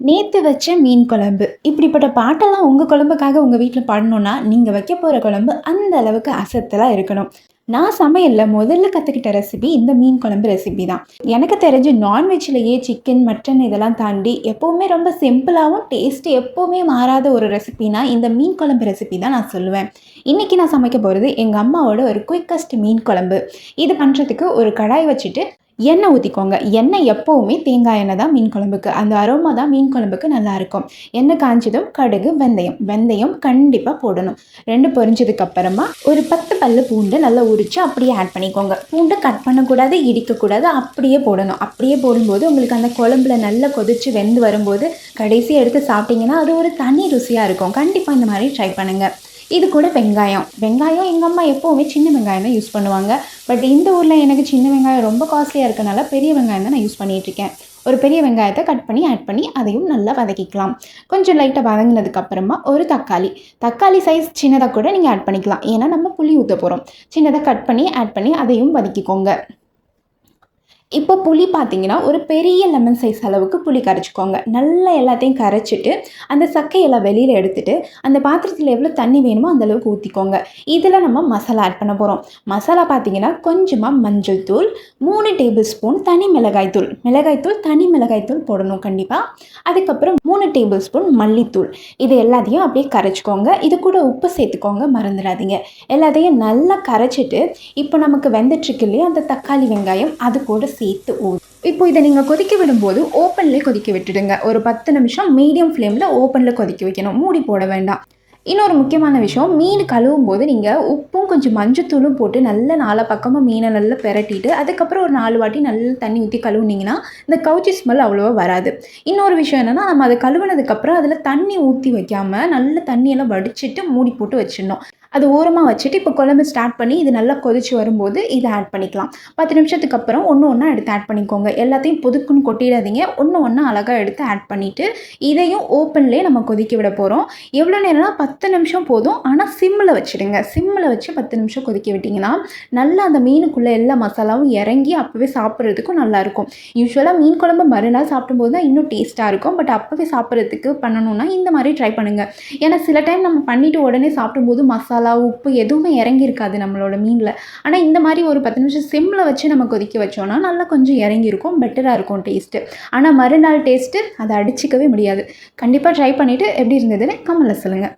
நேத்து வச்ச மீன் குழம்பு. இப்படிப்பட்ட பாட்டெல்லாம் உங்க குழம்புக்காக உங்க வீட்ல பாடணும்னா, நீங்க வைக்க போற குழம்பு அந்த அளவுக்கு அசத்தலா இருக்கணும். நான் சமையல்ல முதல்ல கத்துக்கிட்ட ரெசிபி இந்த மீன் குழம்பு ரெசிபி தான். எனக்கு தெரிஞ்சு நான்வெஜ்லயே சிக்கன், மட்டன் இதெல்லாம் தாண்டி எப்பவுமே ரொம்ப சிம்பிளாவும் டேஸ்ட் எப்பவுமே மாறாத ஒரு ரெசிபினா இந்த மீன் குழம்பு ரெசிபி தான் நான் சொல்லுவேன். இன்னைக்கு நான் சமைக்க போறது எங்க அம்மாவோட ஒரு குயிக்கஸ்ட் மீன் குழம்பு. இது பண்றதுக்கு ஒரு கடாய் வச்சுட்டு எண்ணெய் ஊற்றிக்கோங்க. எண்ணெய் எப்போவுமே தேங்காய் எண்ணெய் தான் மீன் குழம்புக்கு. அந்த அரோமா தான் மீன் குழம்புக்கு நல்லாயிருக்கும். எண்ணெய் காய்ஞ்சதும் கடுகு, வெந்தயம். வெந்தயம் கண்டிப்பாக போடணும். 2 பொரிஞ்சதுக்கப்புறமா ஒரு 10 பல்லு பூண்டு நல்லா உரித்து அப்படியே ஆட் பண்ணிக்கோங்க. பூண்டு கட் பண்ணக்கூடாது, இடிக்கக்கூடாது, அப்படியே போடணும். அப்படியே போடும்போது உங்களுக்கு அந்த குழம்புல நல்லா கொதித்து வெந்து வரும்போது கடைசியாக எடுத்து சாப்பிட்டிங்கன்னா அது ஒரு தனி ருசியாக இருக்கும். கண்டிப்பாக இந்த மாதிரி ட்ரை பண்ணுங்கள். இது கூட வெங்காயம். வெங்காயம் எங்கள் அம்மா எப்போவுமே சின்ன வெங்காயம் தான் யூஸ் பண்ணுவாங்க. பட் இந்த ஊரில் எனக்கு சின்ன வெங்காயம் ரொம்ப காஸ்ட்லியாக இருக்கனால பெரிய வெங்காயம் தான் நான் யூஸ் பண்ணிகிட்ருக்கேன். ஒரு பெரிய வெங்காயத்தை கட் பண்ணி ஆட் பண்ணி அதையும் நல்லா வதக்கிக்கலாம். கொஞ்சம் லைட்டாக வதங்கினதுக்கப்புறமா ஒரு தக்காளி. தக்காளி சைஸ் சின்னதாக கூட நீங்கள் ஆட் பண்ணிக்கலாம். ஏன்னா நம்ம புளி ஊற்ற போகிறோம். சின்னதாக கட் பண்ணி ஆட் பண்ணி அதையும் வதக்கிக்கோங்க. இப்போ புளி பார்த்தீங்கன்னா ஒரு பெரிய லெமன் சைஸ் அளவுக்கு புளி கரைச்சிக்கோங்க. நல்லா எல்லாத்தையும் கரைச்சிட்டு அந்த சக்கையெல்லாம் வெளியில் எடுத்துட்டு அந்த பாத்திரத்தில் எவ்வளோ தண்ணி வேணுமோ அந்த அளவுக்கு ஊற்றிக்கோங்க. இதில் நம்ம மசாலா ஆட் பண்ண போகிறோம். மசாலா பார்த்தீங்கன்னா கொஞ்சமாக மஞ்சள் தூள், 3 டேபிள் ஸ்பூன் தனி மிளகாய்த்தூள். தனி மிளகாய்த்தூள் போடணும் கண்டிப்பாக. அதுக்கப்புறம் 3 டேபிள் ஸ்பூன் மல்லித்தூள். இது எல்லாத்தையும் அப்படியே கரைச்சிக்கோங்க. இது கூட உப்பு சேர்த்துக்கோங்க, மறந்துடாதீங்க. எல்லாத்தையும் நல்லா கரைச்சிட்டு இப்போ நமக்கு வெந்துட்டுருக்கு இல்லையா அந்த தக்காளி வெங்காயம் அது கூட சேர்த்து இப்போ இதை நீங்கள் கொதிக்க விடும்போது ஓப்பன்லேயே கொதிக்க விட்டுடுங்க. ஒரு 10 நிமிஷம் மீடியம் ஃப்ளேமில் ஓப்பனில் கொதிக்க வைக்கணும். மூடி போட வேண்டாம். இன்னொரு முக்கியமான விஷயம், மீன் கழுவும் போது நீங்கள் உப்பும் கொஞ்சம் மஞ்சத்தூளும் போட்டு நல்லா 4 பக்கமும் மீனை நல்லா பெரட்டிட்டு அதுக்கப்புறம் ஒரு 4 வாட்டி நல்லா தண்ணி ஊற்றி கழுவுனீங்கன்னா இந்த கவுச்சி ஸ்மெல் அவ்வளோவா வராது. இன்னொரு விஷயம் என்னென்னா, நம்ம அதை கழுவுனதுக்கப்புறம் அதில் தண்ணி ஊற்றி வைக்காமல் நல்ல தண்ணியெல்லாம் வடிச்சிட்டு மூடி போட்டு வச்சிடணும். அது ஓரமாக வச்சுட்டு இப்போ குழம்பு ஸ்டார்ட் பண்ணி இது நல்லா கொதிச்சு வரும்போது இதை ஆட் பண்ணிக்கலாம். 10 நிமிஷத்துக்கு அப்புறம் ஒன்றா எடுத்து ஆட் பண்ணிக்கோங்க. எல்லாத்தையும் பொதுக்குன்னு கொட்டிடாதீங்க. ஒன்றா அழகாக எடுத்து ஆட் பண்ணிவிட்டு இதையும் ஓப்பன்லேயே நம்ம கொதிக்க விட போகிறோம். எவ்வளோ நேரம்னா 10 நிமிஷம் போதும். ஆனால் சிம்மில் வச்சுடுங்க. சிம்மில் வச்சு 10 நிமிஷம் கொதிக்க விட்டிங்கன்னா நல்லா அந்த மீனுக்குள்ளே எல்லா மசாலாவும் இறங்கி அப்போவே சாப்பிட்றதுக்கும் நல்லாயிருக்கும். யூஸ்வலாக மீன் குழம்பு மறுநாள் சாப்பிடும்போது தான் இன்னும் டேஸ்ட்டாக இருக்கும். பட் அப்போவே சாப்பிட்றதுக்கு பண்ணணுன்னா இந்த மாதிரி ட்ரை பண்ணுங்கள். ஏன்னா சில டைம் நம்ம பண்ணிவிட்டு உடனே சாப்பிடும்போது மசாலா, உப்பு எதுவுமே இறங்கியிருக்காது நம்மளோட மீனில். ஆனால் இந்த மாதிரி ஒரு 10 நிமிஷம் சிம்மில் வச்சு நம்ம கொதிக்க வச்சோன்னா நல்லா கொஞ்சம் இறங்கியிருக்கும், பெட்டராக இருக்கும் டேஸ்ட்டு. ஆனால் மறுநாள் டேஸ்ட்டு அதை அடிச்சிக்கவே முடியாது. கண்டிப்பாக ட்ரை பண்ணிவிட்டு எப்படி இருந்ததுன்னு கமெண்ட்டில் சொல்லுங்கள்.